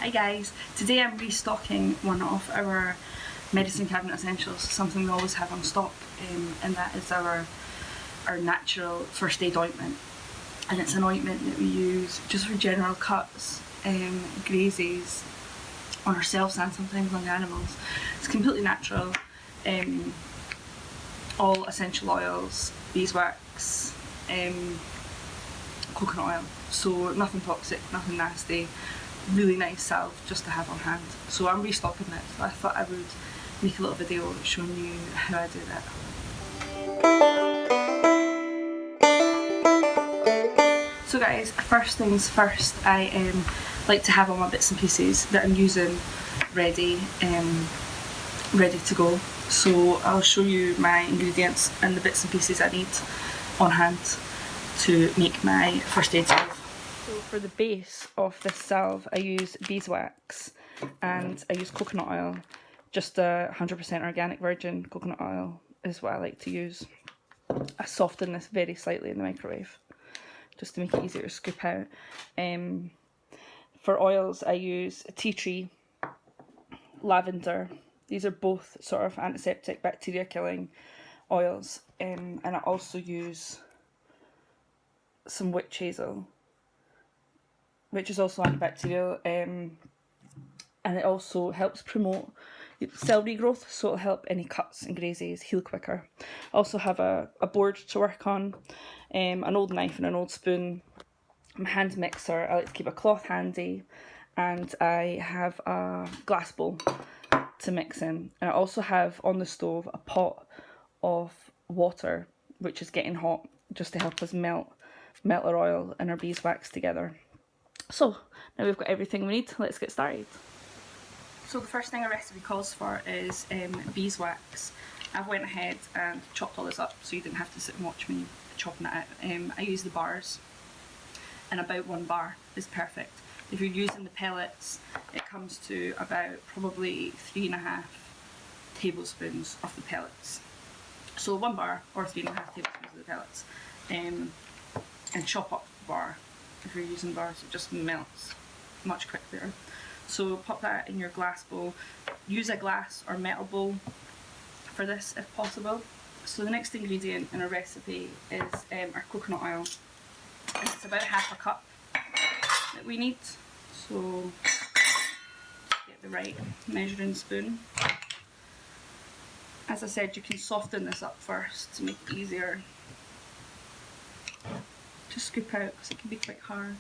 Hi guys, today I'm restocking one of our medicine cabinet essentials, something we always have on stock, and that is our natural first aid ointment. And it's an ointment that we use just for general cuts, grazes on ourselves and sometimes on the animals. It's completely natural, all essential oils, beeswax, coconut oil, so nothing toxic, nothing nasty. Really nice salve just to have on hand. So I'm restocking it, so I thought I would make a little video showing you how I do that. So guys, first things first, I like to have all my bits and pieces that I'm using ready to go. So I'll show you my ingredients and the bits and pieces I need on hand to make my first aid salve. So for the base of this salve, I use beeswax and I use coconut oil. Just 100% organic virgin coconut oil is what I like to use. I soften this very slightly in the microwave just to make it easier to scoop out. For oils, I use tea tree, lavender. These are both sort of antiseptic, bacteria killing oils. And I also use some witch hazel, which is also antibacterial, and it also helps promote cell regrowth, so it'll help any cuts and grazes heal quicker. I also have a board to work on, an old knife and an old spoon, my hand mixer. I like to keep a cloth handy, and I have a glass bowl to mix in. And I also have on the stove a pot of water, which is getting hot, just to help us melt our oil and our beeswax together. So now we've got everything we need, let's get started. So the first thing our recipe calls for is beeswax. I've went ahead and chopped all this up so you didn't have to sit and watch me chopping it out. I use the bars, and about 1 bar is perfect. If you're using the pellets, it comes to about probably 3.5 tablespoons of the pellets. So 1 bar or 3.5 tablespoons of the pellets. And chop up the bar. If you're using bars, it just melts much quicker. So pop that in your glass bowl. Use a glass or metal bowl for this if possible. So the next ingredient in our recipe is our coconut oil. And it's about 1/2 cup that we need. So get the right measuring spoon. As I said, you can soften this up first to make it easier to scoop out, because it can be quite hard.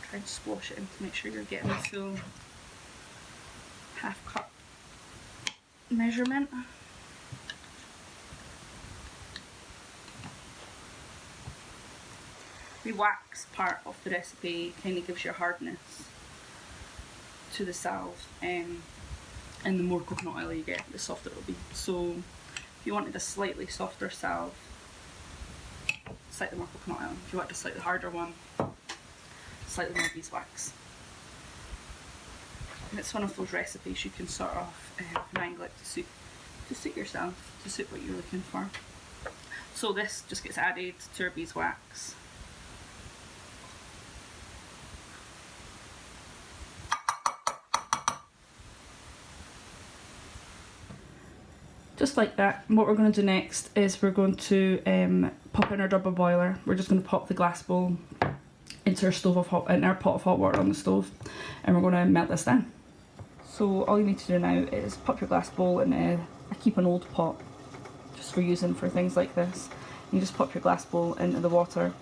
Try and squash it in to make sure you're getting the full 1/2 cup measurement. The wax part of the recipe kind of gives you a hardness to the salve, and the more coconut oil you get, the softer it will be. So if you wanted a slightly softer salve, slightly more coconut oil. If you want a slightly harder one, slightly more beeswax. And it's one of those recipes you can sort of wrangle it to suit yourself, to suit what you're looking for. So this just gets added to our beeswax. Just like that. And what we're going to do next is we're going to pop in our double boiler. We're just going to pop the glass bowl into our pot of hot water on the stove, and we're going to melt this down. So all you need to do now is pop your glass bowl in. I keep an old pot just for using for things like this. You just pop your glass bowl into the water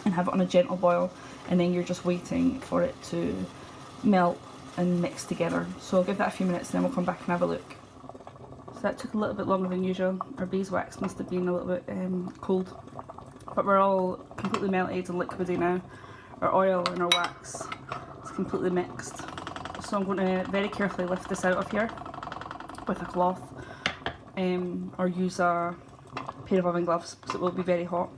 and have it on a gentle boil, and then you're just waiting for it to melt and mix together. So I'll give that a few minutes and then we'll come back and have a look. So that took a little bit longer than usual. Our beeswax must have been a little bit cold, but we're all completely melted and liquidy now. Our oil and our wax is completely mixed. So I'm going to very carefully lift this out of here with a cloth, or use a pair of oven gloves because it will be very hot.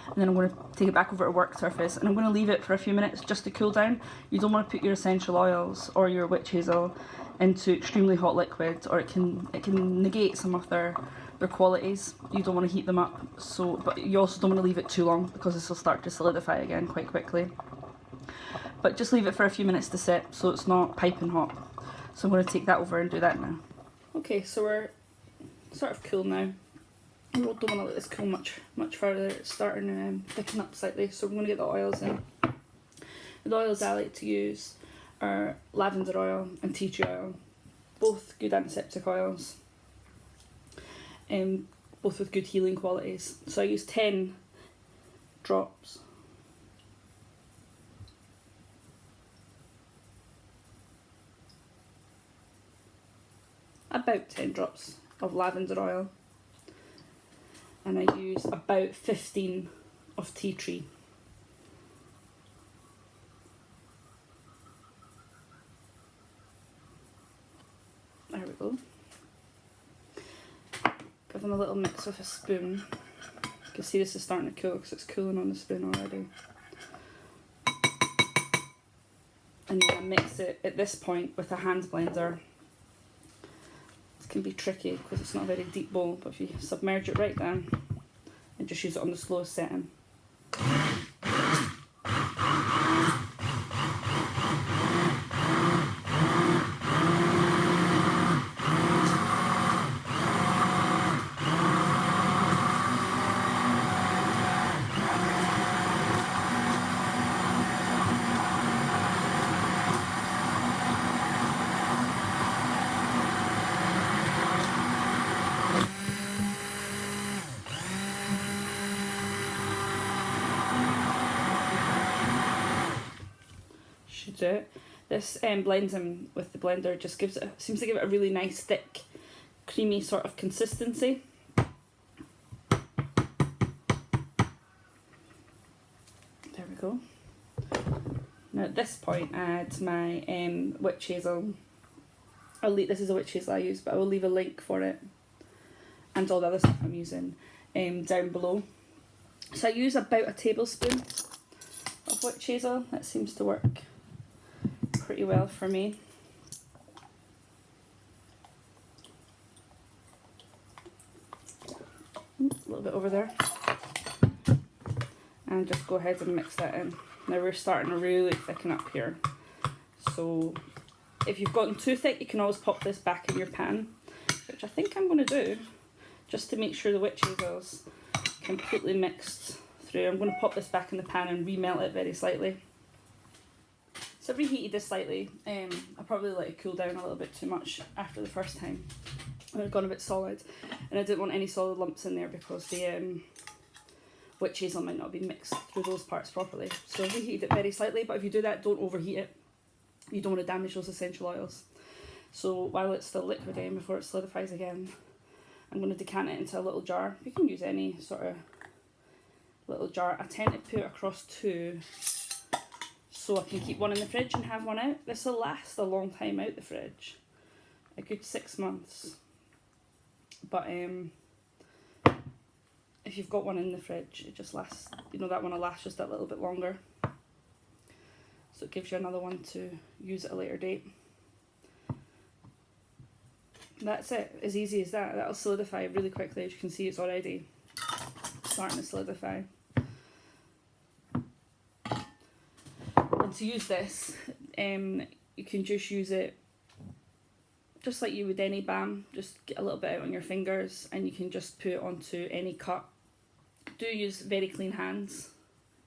And then I'm going to take it back over to a work surface, and I'm going to leave it for a few minutes just to cool down. You don't want to put your essential oils or your witch hazel into extremely hot liquid, or it can negate some of their qualities. You don't want to heat them up, but you also don't want to leave it too long because this will start to solidify again quite quickly. But just leave it for a few minutes to set so it's not piping hot. So I'm going to take that over and do that now. Okay, so we're sort of cool now. I don't want to let this cool much further. It's starting to thicken up slightly, so I'm going to get the oils in. The oils I like to use are lavender oil and tea tree oil, both good antiseptic oils, both with good healing qualities. So I use 10 drops. About 10 drops of lavender oil, and I use about 15 of tea tree. There we go. Give them a little mix with a spoon. You can see this is starting to cool because it's cooling on the spoon already. And then I mix it at this point with a hand blender. This can be tricky because it's not a very deep bowl, but if you submerge it right down and just use it on the slowest setting. Should do it. This blends in with the blender, just gives it, seems to give it a really nice thick, creamy sort of consistency. There we go. Now at this point I add my witch hazel. This is a witch hazel I use, but I will leave a link for it and all the other stuff I'm using down below. So I use about a tablespoon of witch hazel. That seems to work pretty well for me. A little bit over there. And just go ahead and mix that in. Now we're starting to really thicken up here. So if you've gotten too thick, you can always pop this back in your pan, which I think I'm going to do, just to make sure the witch hazel's completely mixed through. I'm going to pop this back in the pan and remelt it very slightly. So I've reheated this slightly. I probably let it cool down a little bit too much after the first time. It had gone a bit solid, and I didn't want any solid lumps in there because the witch hazel might not be mixed through those parts properly. So I've reheated it very slightly, but if you do that, don't overheat it. You don't want to damage those essential oils. So while it's still liquidy before it solidifies again, I'm going to decant it into a little jar. You can use any sort of little jar. I tend to put across two, so I can keep one in the fridge and have one out. This will last a long time out the fridge, a good 6 months. But if you've got one in the fridge, it just lasts, you know, that one will last just a little bit longer. So it gives you another one to use at a later date. That's it, as easy as that. That'll solidify really quickly. As you can see, it's already starting to solidify. And to use this, you can just use it just like you would any balm. Just get a little bit out on your fingers and you can just put it onto any cut. Do use very clean hands.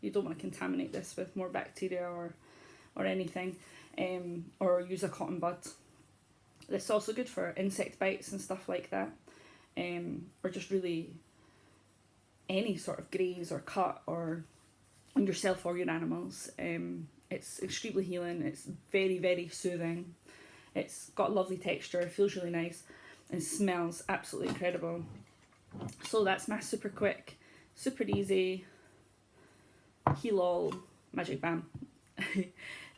You don't want to contaminate this with more bacteria or anything, or use a cotton bud. This is also good for insect bites and stuff like that, or just really any sort of graze or cut or on yourself or your animals. It's extremely healing. It's very, very soothing. It's got a lovely texture, feels really nice, and smells absolutely incredible. So that's my super quick, super easy heal all magic balm.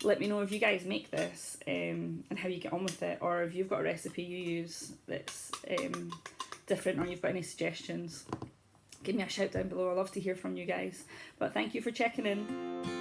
Let me know if you guys make this and how you get on with it, or if you've got a recipe you use that's different, or you've got any suggestions. Give me a shout down below. I love to hear from you guys. But thank you for checking in.